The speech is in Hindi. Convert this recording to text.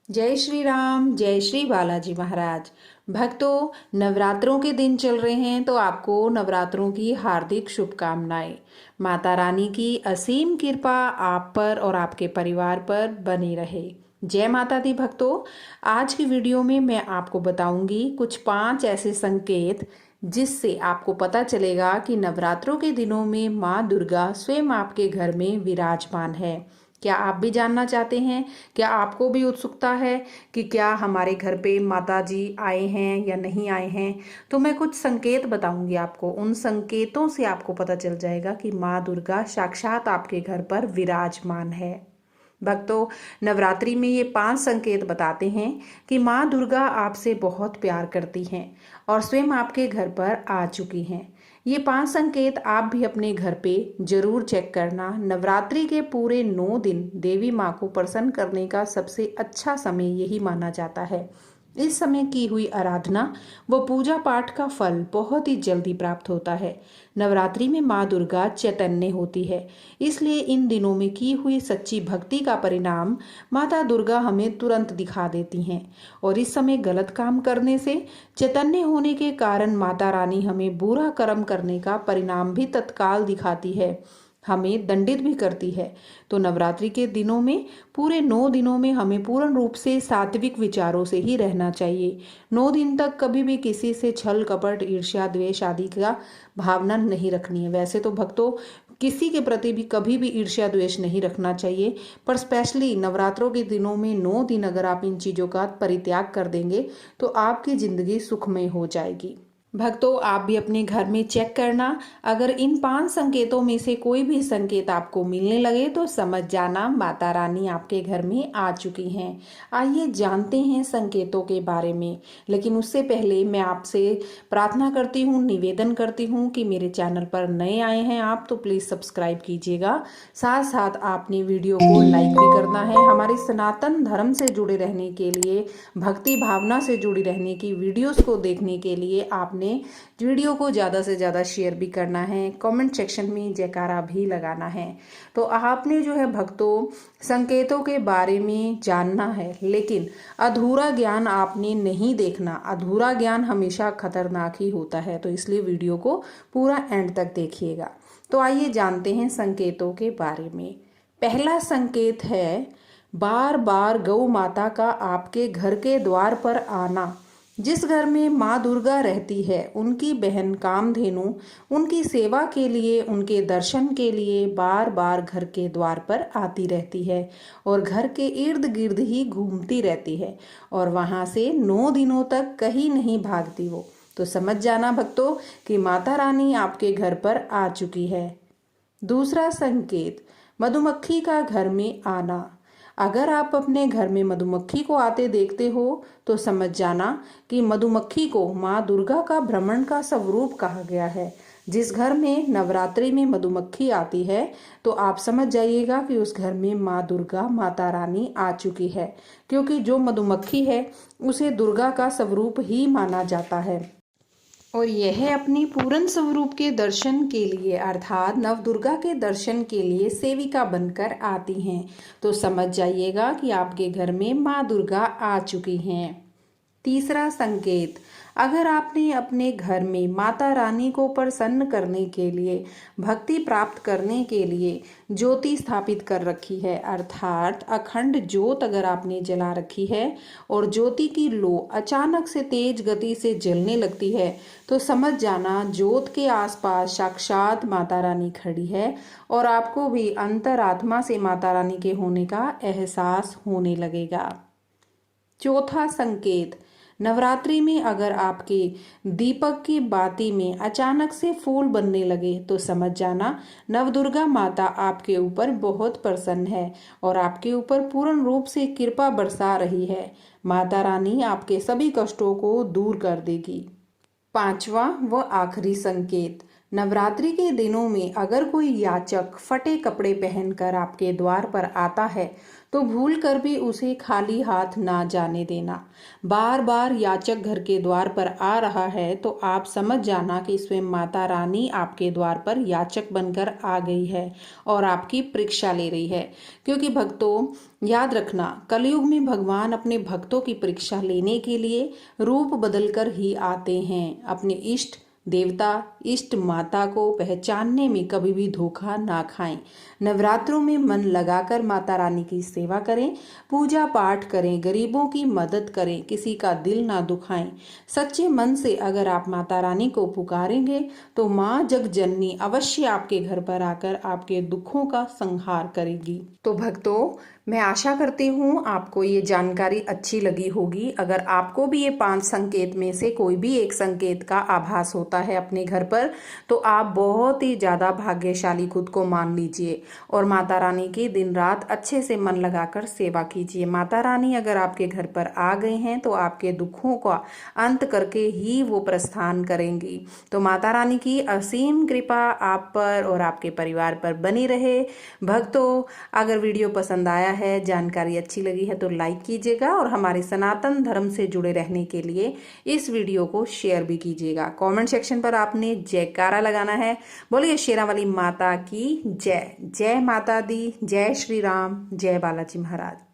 जय श्री राम, जय श्री बालाजी महाराज। भक्तों, नवरात्रों के दिन चल रहे हैं तो आपको नवरात्रों की हार्दिक शुभकामनाएं। माता रानी की असीम कृपा आप पर और आपके परिवार पर बनी रहे। जय माता दी भक्तों। आज की वीडियो में मैं आपको बताऊंगी कुछ 5 ऐसे संकेत जिससे आपको पता चलेगा कि नवरात्रों के दिनों में माँ दुर्गा स्वयं आपके घर में विराजमान है। क्या आप भी जानना चाहते हैं? क्या आपको भी उत्सुकता है कि क्या हमारे घर पे माता जी आए हैं या नहीं आए हैं? तो मैं कुछ संकेत बताऊंगी आपको। उन संकेतों से आपको पता चल जाएगा कि माँ दुर्गा साक्षात आपके घर पर विराजमान है। भक्तों, नवरात्रि में ये 5 संकेत बताते हैं कि माँ दुर्गा आपसे बहुत प्यार करती हैं और स्वयं आपके घर पर आ चुकी हैं। ये 5 संकेत आप भी अपने घर पे जरूर चेक करना। नवरात्रि के पूरे 9 दिन देवी माँ को प्रसन्न करने का सबसे अच्छा समय यही माना जाता है। इस समय की हुई आराधना व पूजा पाठ का फल बहुत ही जल्दी प्राप्त होता है। नवरात्रि में माँ दुर्गा चैतन्य होती है, इसलिए इन दिनों में की हुई सच्ची भक्ति का परिणाम माता दुर्गा हमें तुरंत दिखा देती हैं। और इस समय गलत काम करने से चैतन्य होने के कारण माता रानी हमें बुरा कर्म करने का परिणाम भी तत्काल दिखाती है, हमें दंडित भी करती है। तो नवरात्रि के दिनों में पूरे 9 दिनों में हमें पूर्ण रूप से सात्विक विचारों से ही रहना चाहिए। 9 दिन तक कभी भी किसी से छल कपट ईर्ष्या द्वेष आदि का भावना नहीं रखनी है। वैसे तो भक्तों, किसी के प्रति भी कभी भी ईर्ष्या द्वेष नहीं रखना चाहिए, पर स्पेशली नवरात्रों के दिनों में 9 दिन अगर आप इन चीज़ों का परित्याग कर देंगे तो आपकी जिंदगी सुखमय हो जाएगी। भक्तों, आप भी अपने घर में चेक करना। अगर इन 5 संकेतों में से कोई भी संकेत आपको मिलने लगे तो समझ जाना माता रानी आपके घर में आ चुकी हैं। आइए जानते हैं संकेतों के बारे में। लेकिन उससे पहले मैं आपसे प्रार्थना करती हूँ, निवेदन करती हूँ कि मेरे चैनल पर नए आए हैं आप तो प्लीज़ सब्सक्राइब कीजिएगा। साथ साथ आपने वीडियो को लाइक भी करना है। हमारे सनातन धर्म से जुड़े रहने के लिए, भक्ति भावना से जुड़ी रहने की वीडियोस को देखने के लिए आपने वीडियो को ज़्यादा से ज़्यादा शेयर भी करना है, कमेंट सेक्शन में जयकारा भी लगाना है। तो आपने जो है भक्तों, संकेतों के बारे में जानना है, लेकिन अधूरा ज्ञान आपने नहीं देखना। अधूरा ज्ञान हमेशा खतरनाक ही होता है, तो इसलिए वीडियो को पूरा एंड तक देखिएगा। तो आइए जानते हैं संकेतों के बारे में। पहला संकेत है बार बार गौ माता का आपके घर के द्वार पर आना। जिस घर में माँ दुर्गा रहती है, उनकी बहन कामधेनु उनकी सेवा के लिए, उनके दर्शन के लिए बार बार घर के द्वार पर आती रहती है और घर के इर्द गिर्द ही घूमती रहती है और वहाँ से 9 दिनों तक कहीं नहीं भागती वो। तो समझ जाना भक्तों कि माता रानी आपके घर पर आ चुकी है। दूसरा संकेत, मधुमक्खी का घर में आना। अगर आप अपने घर में मधुमक्खी को आते देखते हो तो समझ जाना कि मधुमक्खी को माँ दुर्गा का भ्रमण का स्वरूप कहा गया है। जिस घर में नवरात्रि में मधुमक्खी आती है तो आप समझ जाइएगा कि उस घर में माँ दुर्गा, माता रानी आ चुकी है, क्योंकि जो मधुमक्खी है उसे दुर्गा का स्वरूप ही माना जाता है और यह अपनी पूर्ण स्वरूप के दर्शन के लिए अर्थात नवदुर्गा के दर्शन के लिए सेविका बनकर आती हैं। तो समझ जाइएगा कि आपके घर में माँ दुर्गा आ चुकी हैं। तीसरा संकेत, अगर आपने अपने घर में माता रानी को प्रसन्न करने के लिए, भक्ति प्राप्त करने के लिए ज्योति स्थापित कर रखी है, अर्थात अखंड ज्योत अगर आपने जला रखी है और ज्योति की लो अचानक से तेज गति से जलने लगती है, तो समझ जाना ज्योत के आसपास साक्षात माता रानी खड़ी है और आपको भी अंतरात्मा से माता रानी के होने का एहसास होने लगेगा। चौथा संकेत, नवरात्रि में अगर आपके दीपक की बाती में अचानक से फूल बनने लगे तो समझ जाना नवदुर्गा माता आपके ऊपर बहुत प्रसन्न है और आपके ऊपर पूर्ण रूप से कृपा बरसा रही है। माता रानी आपके सभी कष्टों को दूर कर देगी। पांचवा व आखिरी संकेत, नवरात्रि के दिनों में अगर कोई याचक फटे कपड़े पहनकर आपके द्वार पर आता है तो भूल कर भी उसे खाली हाथ ना जाने देना। बार बार याचक घर के द्वार पर आ रहा है तो आप समझ जाना कि स्वयं माता रानी आपके द्वार पर याचक बनकर आ गई है और आपकी परीक्षा ले रही है। क्योंकि भक्तों, याद रखना, कलयुग में भगवान अपने भक्तों की परीक्षा लेने के लिए रूप बदलकर ही आते हैं। अपने इष्ट देवता, इष्ट माता को पहचानने में कभी भी धोखा ना खाएं। नवरात्रों में मन लगाकर माता रानी की सेवा करें, पूजा पाठ करें, गरीबों की मदद करें, किसी का दिल ना दुखाएं। सच्चे मन से अगर आप माता रानी को पुकारेंगे तो माँ जगजननी अवश्य आपके घर पर आकर आपके दुखों का संहार करेगी। तो भक्तों, मैं आशा करती हूँ आपको ये जानकारी अच्छी लगी होगी। अगर आपको भी ये 5 संकेत में से कोई भी एक संकेत का आभास होता है अपने घर पर, तो आप बहुत ही ज़्यादा भाग्यशाली खुद को मान लीजिए और माता रानी की दिन रात अच्छे से मन लगाकर सेवा कीजिए। माता रानी अगर आपके घर पर आ गए हैं तो आपके दुखों का अंत करके ही वो प्रस्थान करेंगी। तो माता रानी की असीम कृपा आप पर और आपके परिवार पर बनी रहे। भक्तों, अगर वीडियो पसंद आया है, जानकारी अच्छी लगी है तो लाइक कीजिएगा और हमारे सनातन धर्म से जुड़े रहने के लिए इस वीडियो को शेयर भी कीजिएगा। कमेंट सेक्शन पर आपने जयकारा लगाना है। बोलिए शेरावाली माता की जय। जय माता दी, जय श्री राम, जय बालाजी महाराज।